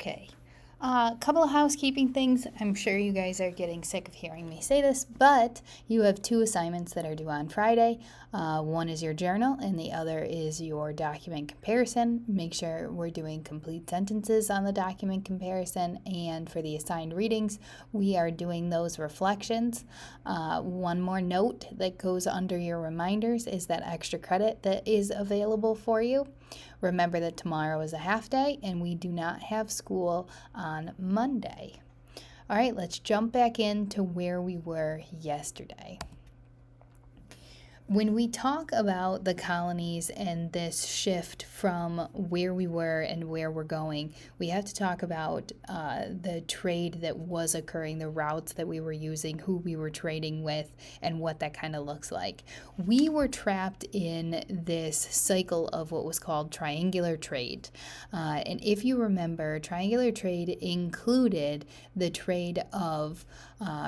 Okay. Couple of housekeeping things. I'm sure you guys are getting sick of hearing me say this, but you have two assignments that are due on Friday. One is your journal, and the other is your document comparison. Make sure we're doing complete sentences on the document comparison, and for the assigned readings, we are doing those reflections. One more note that goes under your reminders is that extra credit that is available for you. Remember that tomorrow is a half day and we do not have school on Monday. All right, let's jump back into where we were yesterday. When we talk about the colonies and this shift from where we were and where we're going, we have to talk about the trade that was occurring, the routes that we were using, who we were trading with, and what that kind of looks like. We were trapped in this cycle of what was called triangular trade. And if you remember, triangular trade included the trade of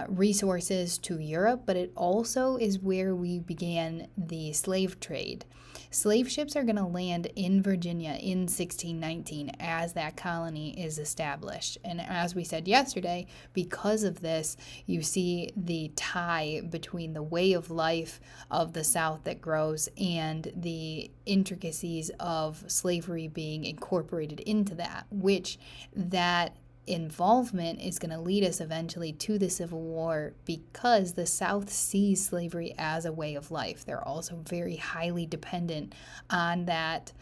resources to Europe, but it also is where we began the slave trade. Slave ships are going to land in Virginia in 1619 as that colony is established. And as we said yesterday, because of this, you see the tie between the way of life of the South that grows and the intricacies of slavery being incorporated into that, which that involvement is going to lead us eventually to the Civil War because the South sees slavery as a way of life. They're also very highly dependent on that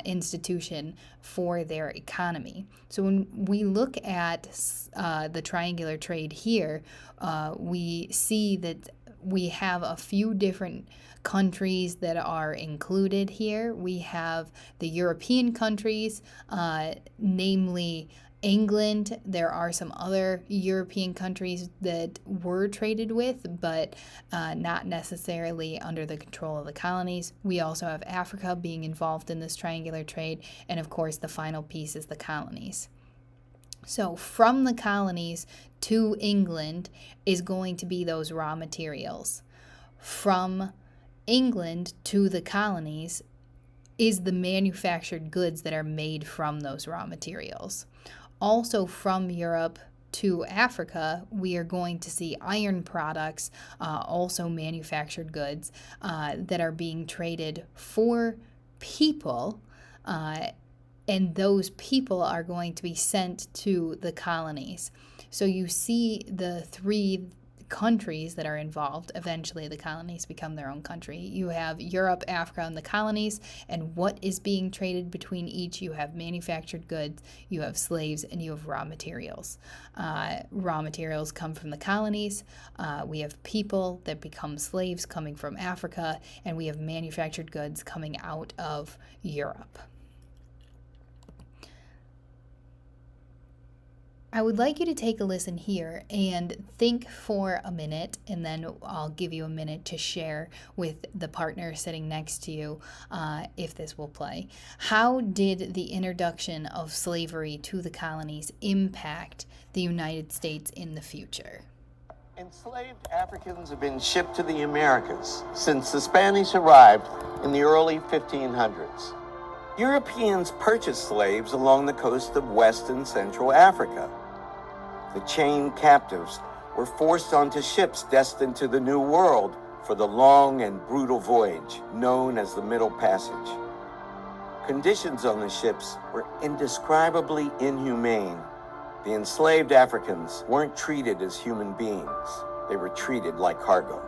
institution for their economy. So when we look at the triangular trade here, we see that we have a few different countries that are included here. We have the European countries, namely England. There are some other European countries that were traded with, but not necessarily under the control of the colonies. We also have Africa being involved in this triangular trade, and of course the final piece is the colonies. So from the colonies to England is going to be those raw materials. From England to the colonies is the manufactured goods that are made from those raw materials. Also from Europe to Africa, we are going to see iron products, also manufactured goods that are being traded for people, and those people are going to be sent to the colonies. So you see the three countries that are involved. Eventually the colonies become their own country. You have Europe, Africa, and the colonies, and what is being traded between each. You have manufactured goods, you have slaves, and you have raw materials. Raw materials come from the colonies. We have people that become slaves coming from Africa, and we have manufactured goods coming out of Europe. I would like you to take a listen here and think for a minute, and then I'll give you a minute to share with the partner sitting next to you if this will play. How did the introduction of slavery to the colonies impact the United States in the future? Enslaved Africans have been shipped to the Americas since the Spanish arrived in the early 1500s. Europeans purchased slaves along the coast of West and Central Africa. The chained captives were forced onto ships destined to the New World for the long and brutal voyage known as the Middle Passage. Conditions on the ships were indescribably inhumane. The enslaved Africans weren't treated as human beings. They were treated like cargo.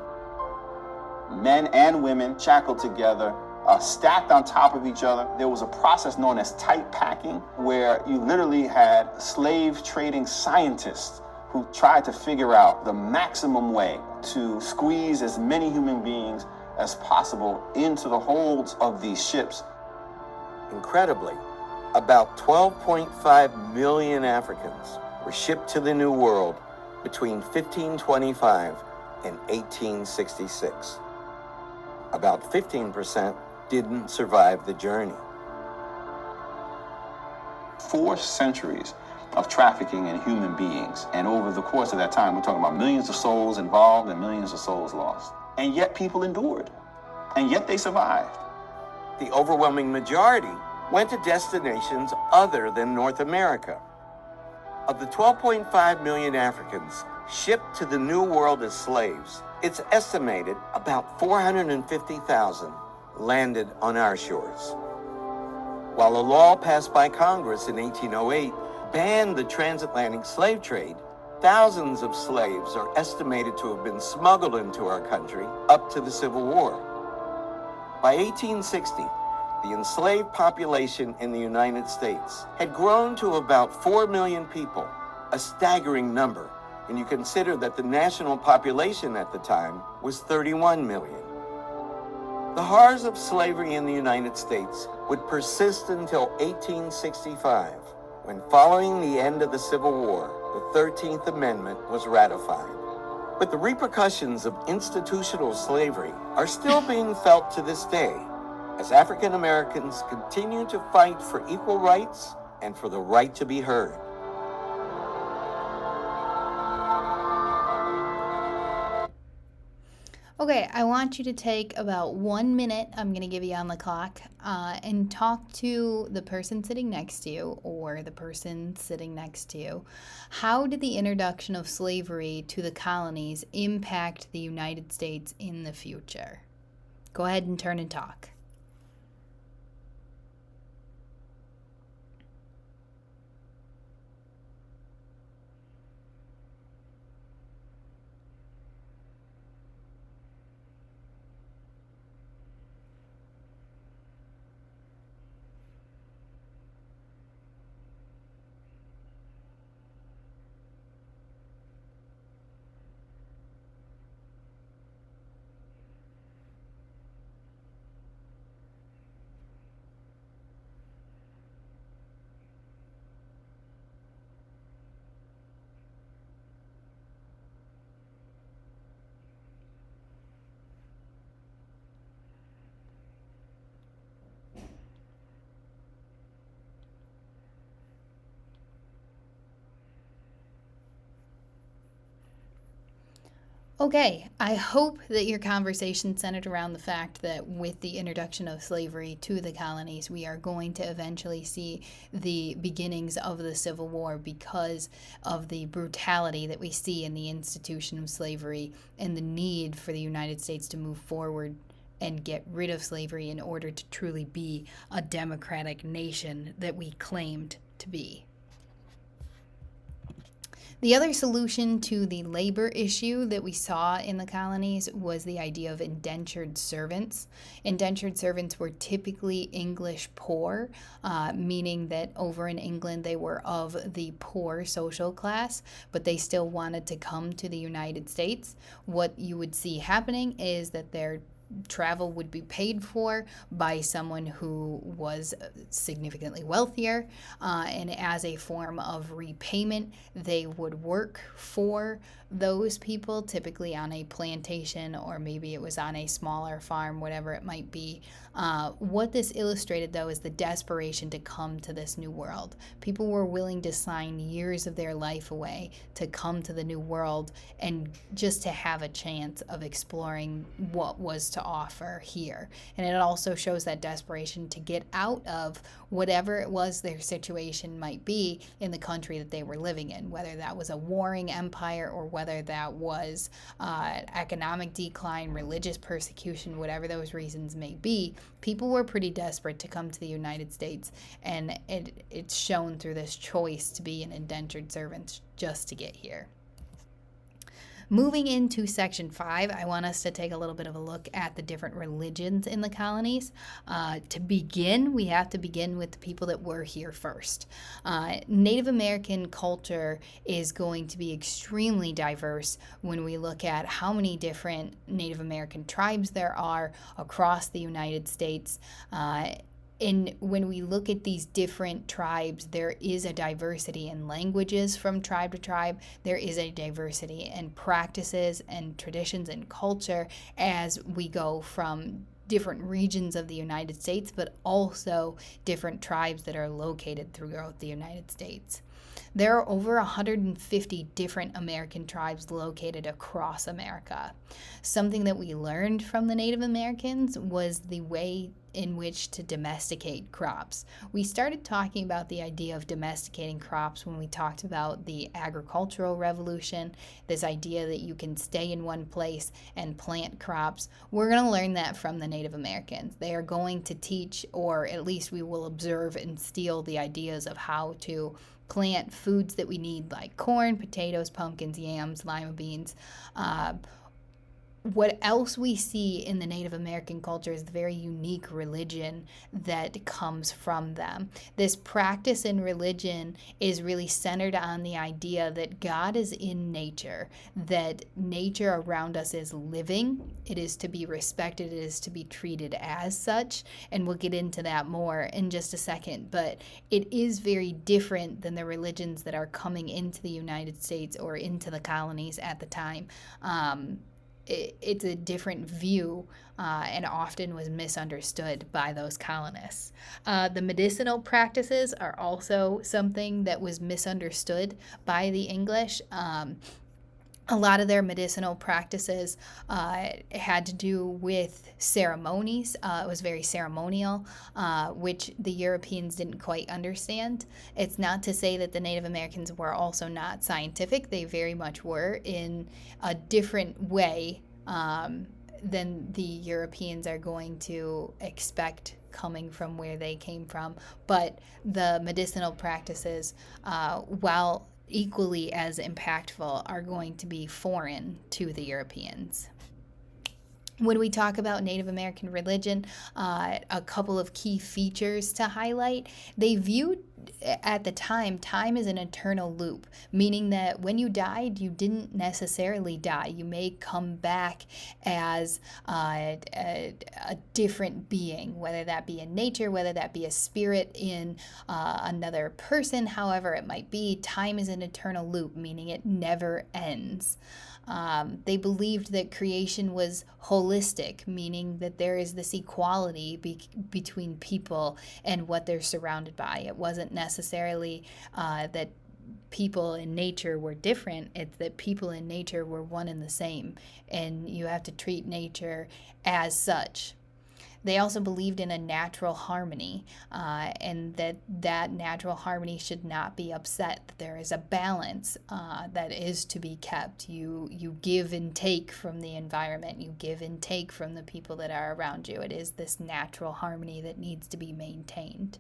Men and women shackled together, stacked on top of each other. There was a process known as tight packing, where you literally had slave trading scientists who tried to figure out the maximum way to squeeze as many human beings as possible into the holds of these ships. Incredibly, about 12.5 million Africans were shipped to the New World between 1525 and 1866. About 15% didn't survive the journey. 4 centuries of trafficking in human beings, and over the course of that time, we're talking about millions of souls involved and millions of souls lost. And yet people endured, and yet they survived. The overwhelming majority went to destinations other than North America. Of the 12.5 million Africans shipped to the New World as slaves, it's estimated about 450,000 landed on our shores. While a law passed by Congress in 1808 banned the transatlantic slave trade, thousands of slaves are estimated to have been smuggled into our country up to the Civil War. By 1860, the enslaved population in the United States had grown to about 4 million people, a staggering number, and you consider that the national population at the time was 31 million. The horrors of slavery in the United States would persist until 1865, when, following the end of the Civil War, the 13th Amendment was ratified. But the repercussions of institutional slavery are still being felt to this day, as African Americans continue to fight for equal rights and for the right to be heard. Okay, I want you to take about 1 minute, I'm going to give you on the clock, and talk to the person sitting next to you or the person sitting next to you. How did the introduction of slavery to the colonies impact the United States in the future? Go ahead and turn and talk. Okay, I hope that your conversation centered around the fact that with the introduction of slavery to the colonies, we are going to eventually see the beginnings of the Civil War because of the brutality that we see in the institution of slavery and the need for the United States to move forward and get rid of slavery in order to truly be a democratic nation that we claimed to be. The other solution to the labor issue that we saw in the colonies was the idea of indentured servants. Indentured servants were typically English poor, meaning that over in England they were of the poor social class, but they still wanted to come to the United States. What you would see happening is that their travel would be paid for by someone who was significantly wealthier, and as a form of repayment, they would work for those people, typically on a plantation or maybe it was on a smaller farm, whatever it might be. What this illustrated, though, is the desperation to come to this new world. People were willing to sign years of their life away to come to the new world and just to have a chance of exploring what was to offer here. And it also shows that desperation to get out of whatever it was their situation might be in the country that they were living in, whether that was a warring empire or whether that was economic decline, religious persecution, whatever those reasons may be. People were pretty desperate to come to the United States, and it's shown through this choice to be an indentured servant just to get here. Moving into section 5, I want us to take a little bit of a look at the different religions in the colonies. To begin, we have to begin with the people that were here first. Native American culture is going to be extremely diverse when we look at how many different Native American tribes there are across the United States. And when we look at these different tribes, there is a diversity in languages from tribe to tribe. There is a diversity in practices and traditions and culture as we go from different regions of the United States, but also different tribes that are located throughout the United States. There are over 150 different American tribes located across America. Something that we learned from the Native Americans was the way in which to domesticate crops. We started talking about the idea of domesticating crops when we talked about the agricultural revolution, this idea that you can stay in one place and plant crops. We're going to learn that from the Native Americans. They are going to teach, or at least we will observe and steal the ideas of how to plant foods that we need, like corn, potatoes, pumpkins, yams, lima beans. What else we see in the Native American culture is the very unique religion that comes from them. This practice in religion is really centered on the idea that God is in nature, that nature around us is living, it is to be respected, it is to be treated as such, and we'll get into that more in just a second. But it is very different than the religions that are coming into the United States or into the colonies at the time. It's a different view and often was misunderstood by those colonists. The medicinal practices are also something that was misunderstood by the English. A lot of their medicinal practices had to do with ceremonies. It was very ceremonial, which the Europeans didn't quite understand. It's not to say that the Native Americans were also not scientific. They very much were, in a different way than the Europeans are going to expect coming from where they came from. But the medicinal practices, while equally as impactful, are going to be foreign to the Europeans. When we talk about Native American religion, a couple of key features to highlight. They viewed at the time as an eternal loop, meaning that when you died, you didn't necessarily die. You may come back as a different being, whether that be in nature, whether that be a spirit in another person, however it might be. Time is an eternal loop, meaning it never ends. They believed that creation was holistic, meaning that there is this equality between people and what they're surrounded by. It wasn't necessarily that people in nature were different, it's that people in nature were one and the same, and you have to treat nature as such. They also believed in a natural harmony, and that natural harmony should not be upset. That there is a balance that is to be kept. You give and take from the environment. You give and take from the people that are around you. It is this natural harmony that needs to be maintained.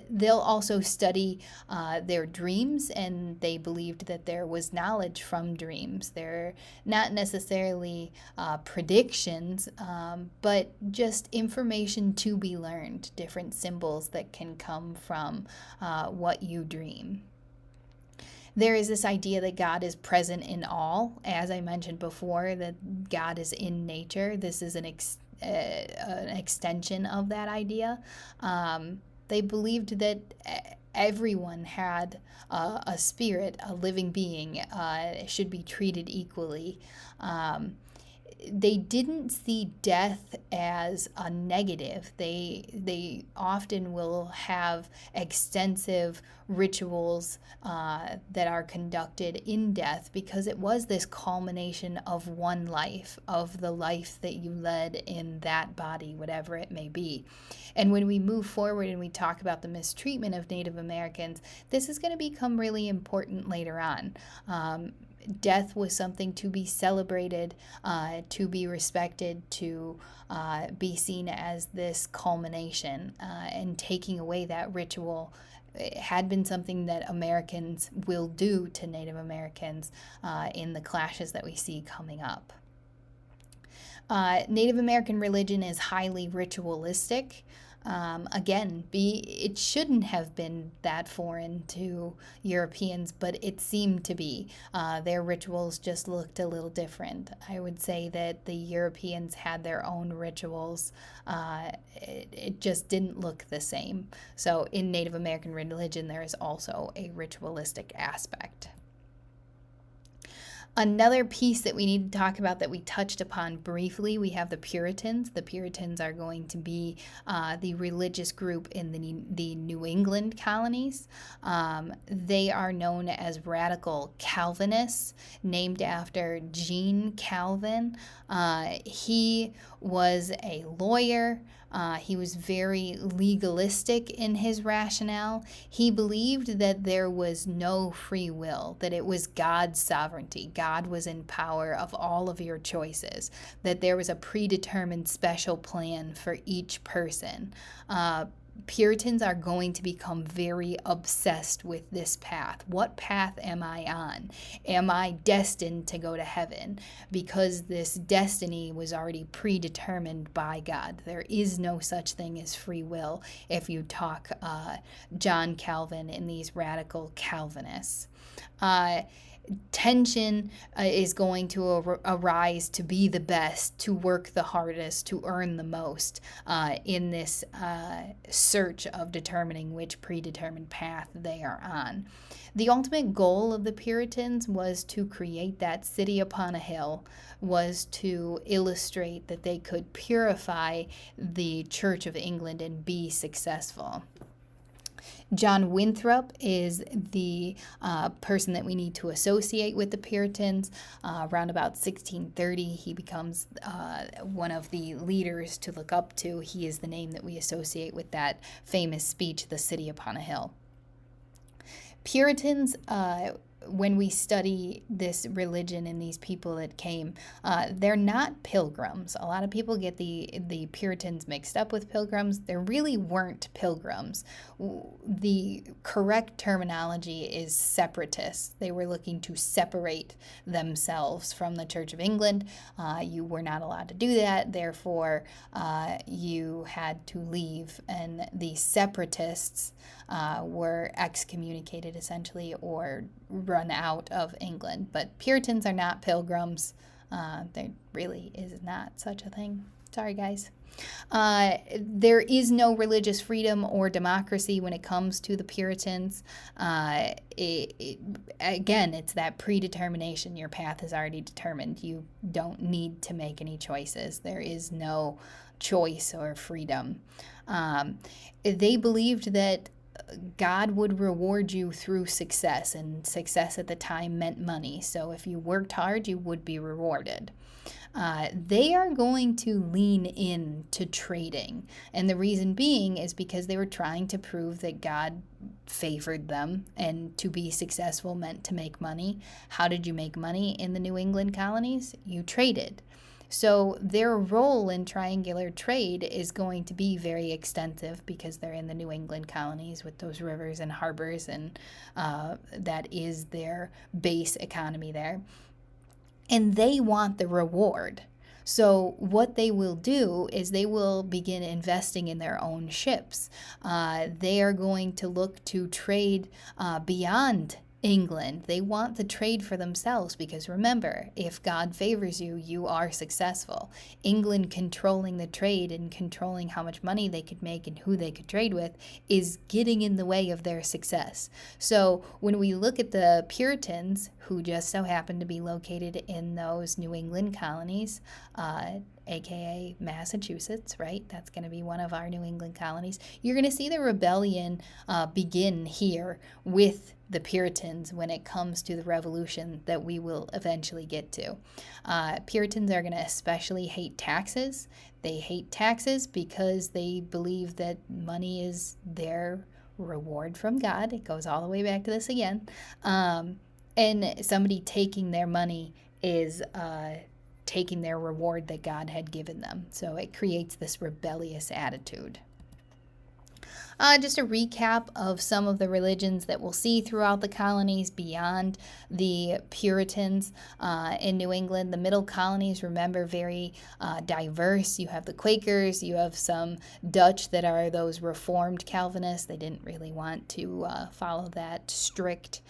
They'll also study their dreams, and they believed that there was knowledge from dreams. They're not necessarily predictions, but just information to be learned, different symbols that can come from what you dream. There is this idea that God is present in all. As I mentioned before, that God is in nature. This is an extension of that idea. They believed that everyone had a spirit, a living being, should be treated equally. They didn't see death as a negative. They often will have extensive rituals that are conducted in death, because it was this culmination of one life, of the life that you led in that body, whatever it may be. And when we move forward and we talk about the mistreatment of Native Americans, this is going to become really important later on. Death was something to be celebrated, to be respected, to be seen as this culmination, and taking away that ritual had been something that Americans will do to Native Americans in the clashes that we see coming up. Native American religion is highly ritualistic. Again, it shouldn't have been that foreign to Europeans, but it seemed to be. Their rituals just looked a little different. I would say that the Europeans had their own rituals. It just didn't look the same. So in Native American religion, there is also a ritualistic aspect. Another piece that we need to talk about that we touched upon briefly, we have the Puritans. The Puritans are going to be the religious group in the New England colonies. They are known as radical Calvinists, named after Jean Calvin. He was a lawyer. He was very legalistic in his rationale. He believed that there was no free will, that it was God's sovereignty. God was in power of all of your choices, that there was a predetermined special plan for each person. Puritans are going to become very obsessed with this path. What path am I on? Am I destined to go to heaven? Because this destiny was already predetermined by God. There is no such thing as free will if you talk John Calvin and these radical Calvinists. Tension is going to arise to be the best, to work the hardest, to earn the most in this search of determining which predetermined path they are on. The ultimate goal of the Puritans was to create that city upon a hill, was to illustrate that they could purify the Church of England and be successful. John Winthrop is the person that we need to associate with the Puritans. Around about 1630, he becomes one of the leaders to look up to. He is the name that we associate with that famous speech, The City Upon a Hill. Puritans, when we study this religion and these people that came, they're not pilgrims. A lot of people get the Puritans mixed up with pilgrims. There really weren't pilgrims. The correct terminology is separatists. They were looking to separate themselves from the Church of England. You were not allowed to do that. Therefore, you had to leave. And the separatists were excommunicated essentially, or run out of England. But Puritans are not pilgrims. There really is not such a thing. Sorry, guys. There is no religious freedom or democracy when it comes to the Puritans. Again, it's that predetermination. Your path is already determined. You don't need to make any choices. There is no choice or freedom. They believed that God would reward you through success, and success at the time meant money. So if you worked hard, you would be rewarded. They are going to lean in to trading, and the reason being is because they were trying to prove that God favored them, and to be successful meant to make money. How did you make money in the New England colonies? You traded. So their role in triangular trade is going to be very extensive because they're in the New England colonies with those rivers and harbors, and that is their base economy there. And they want the reward. So what they will do is they will begin investing in their own ships. They are going to look to trade beyond England. They want the trade for themselves because remember, if God favors you, you are successful. England controlling the trade and controlling how much money they could make and who they could trade with is getting in the way of their success. So when we look at the Puritans, who just so happen to be located in those New England colonies, aka Massachusetts, right? That's going to be one of our New England colonies. You're going to see the rebellion begin here with the Puritans when it comes to the revolution that we will eventually get to. Puritans are going to especially hate taxes. They hate taxes because they believe that money is their reward from God. It goes all the way back to this again. And somebody taking their money is taking their reward that God had given them. So it creates this rebellious attitude. Just a recap of some of the religions that we'll see throughout the colonies beyond the Puritans in New England. The middle colonies, remember, very diverse. You have the Quakers, you have some Dutch that are those Reformed Calvinists. They didn't really want to follow that strict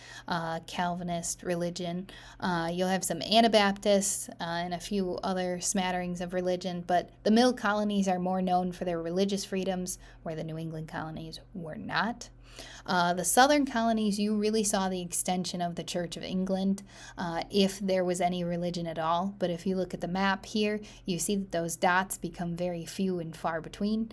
Calvinist religion. You'll have some Anabaptists and a few other smatterings of religion, but the middle colonies are more known for their religious freedoms, where the New England colonies were not. The southern colonies, you really saw the extension of the Church of England, if there was any religion at all. But if you look at the map here, you see that those dots become very few and far between.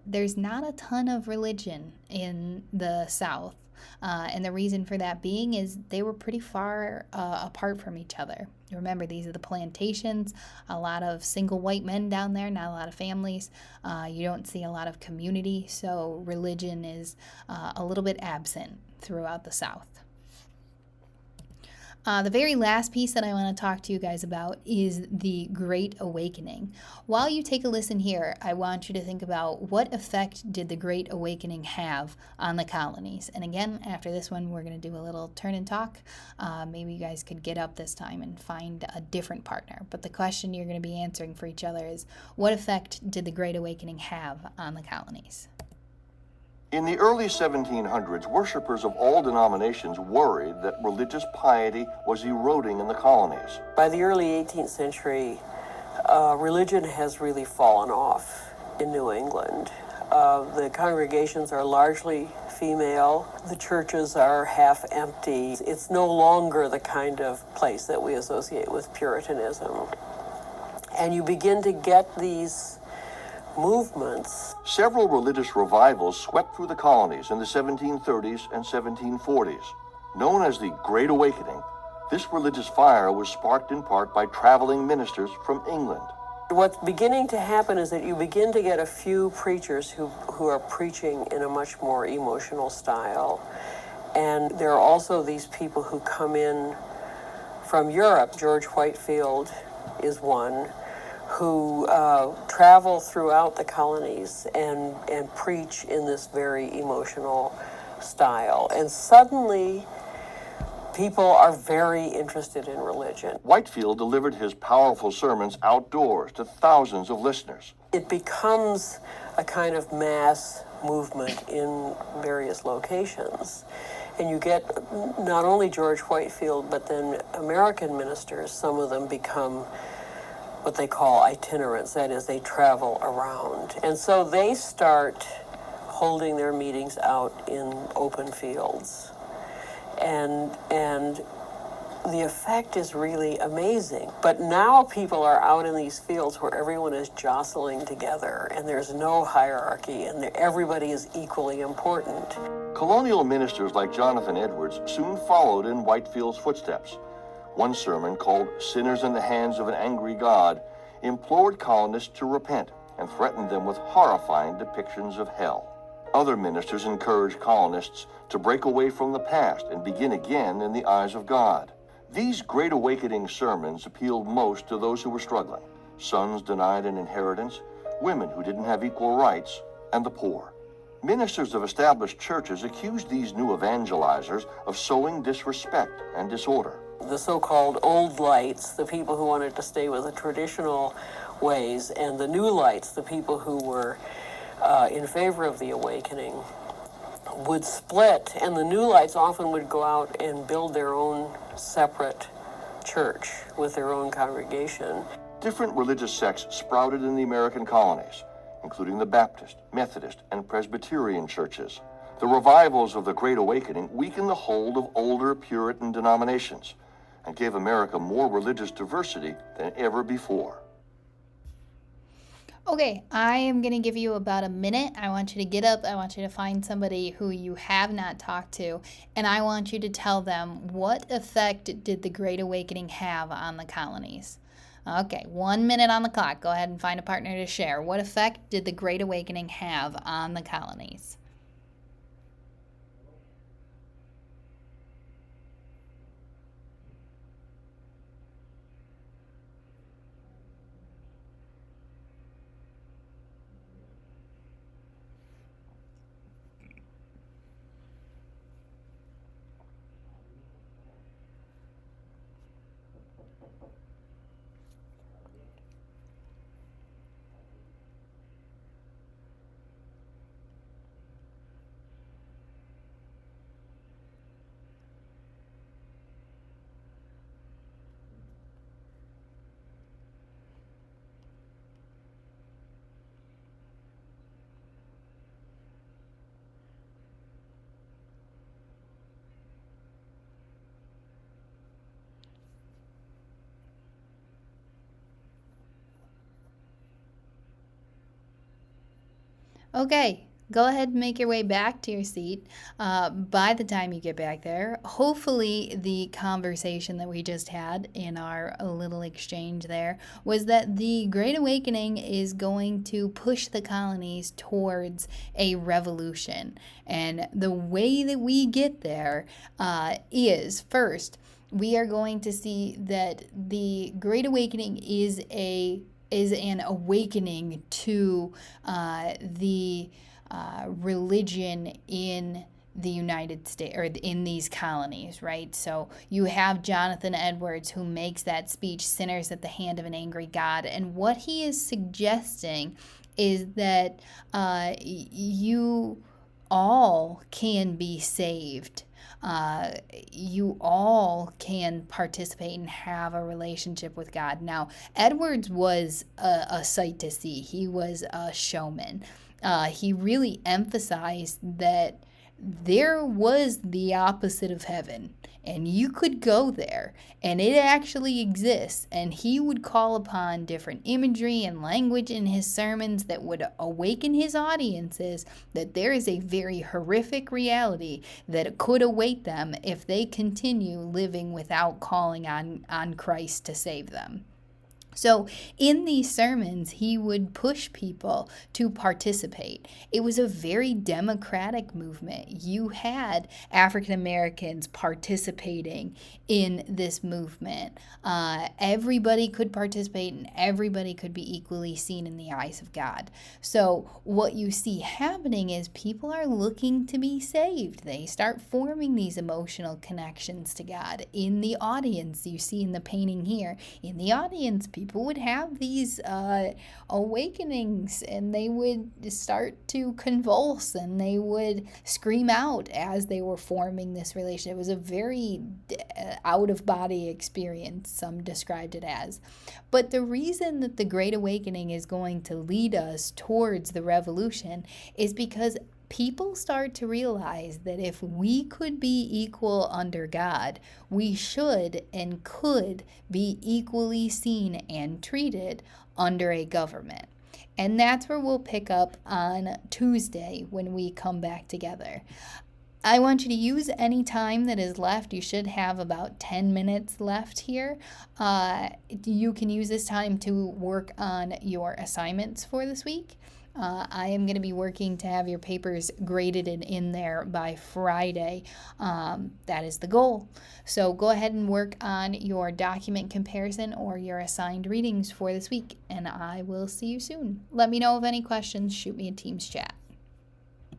There's not a ton of religion in the south. And the reason for that being is they were pretty far apart from each other. You remember, these are the plantations, a lot of single white men down there, not a lot of families. You don't see a lot of community, so religion is a little bit absent throughout the South. The very last piece that I want to talk to you guys about is the Great Awakening. While you take a listen here, I want you to think about what effect did the Great Awakening have on the colonies. And again, after this one, we're going to do a little turn and talk. Maybe you guys could get up this time and find a different partner. But the question you're going to be answering for each other is, what effect did the Great Awakening have on the colonies? In the early 1700s, worshippers of all denominations worried that religious piety was eroding in the colonies. By the early 18th century, religion has really fallen off in New England. The congregations are largely female. The churches are half empty. It's no longer the kind of place that we associate with Puritanism. And you begin to get these movements. Several religious revivals swept through the colonies in the 1730s and 1740s. Known as the Great Awakening, this religious fire was sparked in part by traveling ministers from England. What's beginning to happen is that you begin to get a few preachers who are preaching in a much more emotional style. And there are also these people who come in from Europe. George Whitefield is one, who travel throughout the colonies and preach in this very emotional style. And suddenly, people are very interested in religion. Whitefield delivered his powerful sermons outdoors to thousands of listeners. It becomes a kind of mass movement in various locations. And you get not only George Whitefield, but then American ministers. Some of them become what they call itinerants, that is, they travel around. And so they start holding their meetings out in open fields. And the effect is really amazing. But now people are out in these fields where everyone is jostling together, and there's no hierarchy, and everybody is equally important. Colonial ministers like Jonathan Edwards soon followed in Whitefield's footsteps. One sermon, called Sinners in the Hands of an Angry God, implored colonists to repent and threatened them with horrifying depictions of hell. Other ministers encouraged colonists to break away from the past and begin again in the eyes of God. These Great Awakening sermons appealed most to those who were struggling: sons denied an inheritance, women who didn't have equal rights, and the poor. Ministers of established churches accused these new evangelizers of sowing disrespect and disorder. The so-called old lights, the people who wanted to stay with the traditional ways, and the new lights, the people who were in favor of the awakening, would split, and the new lights often would go out and build their own separate church with their own congregation. Different religious sects sprouted in the American colonies, including the Baptist, Methodist, and Presbyterian churches. The revivals of the Great Awakening weakened the hold of older Puritan denominations and gave America more religious diversity than ever before. Okay, I am going to give you about a minute. I want you to get up. I want you to find somebody who you have not talked to, and I want you to tell them, what effect did the Great Awakening have on the colonies? Okay, 1 minute on the clock. Go ahead and find a partner to share. What effect did the Great Awakening have on the colonies? Okay, go ahead and make your way back to your seat. By the time you get back there, hopefully the conversation that we just had in our little exchange there was that the Great Awakening is going to push the colonies towards a revolution. And the way that we get there is first, we are going to see that the Great Awakening is an awakening to the religion in the United States or in these colonies, right? So you have Jonathan Edwards who makes that speech, Sinners at the Hand of an Angry God. And what he is suggesting is that you all can be saved. You all can participate and have a relationship with God. Now, Edwards was a sight to see. He was a showman. He really emphasized that there was the opposite of heaven, and you could go there, and it actually exists. And he would call upon different imagery and language in his sermons that would awaken his audiences that there is a very horrific reality that could await them if they continue living without calling on Christ to save them. So in these sermons, he would push people to participate. It was a very democratic movement. You had African Americans participating in this movement. Everybody could participate and everybody could be equally seen in the eyes of God. So what you see happening is people are looking to be saved. They start forming these emotional connections to God. In the audience, you see in the painting here, in the audience, people would have these awakenings, and they would start to convulse and they would scream out as they were forming this relation. It was a very out-of-body experience, some described it as. But the reason that the Great Awakening is going to lead us towards the revolution is because people start to realize that if we could be equal under God, we should and could be equally seen and treated under a government. And that's where we'll pick up on Tuesday when we come back together. I want you to use any time that is left. You should have about 10 minutes left here. You can use this time to work on your assignments for this week. I am going to be working to have your papers graded and in there by Friday. That is the goal. So go ahead and work on your document comparison or your assigned readings for this week, and I will see you soon. Let me know of any questions. Shoot me a Teams chat.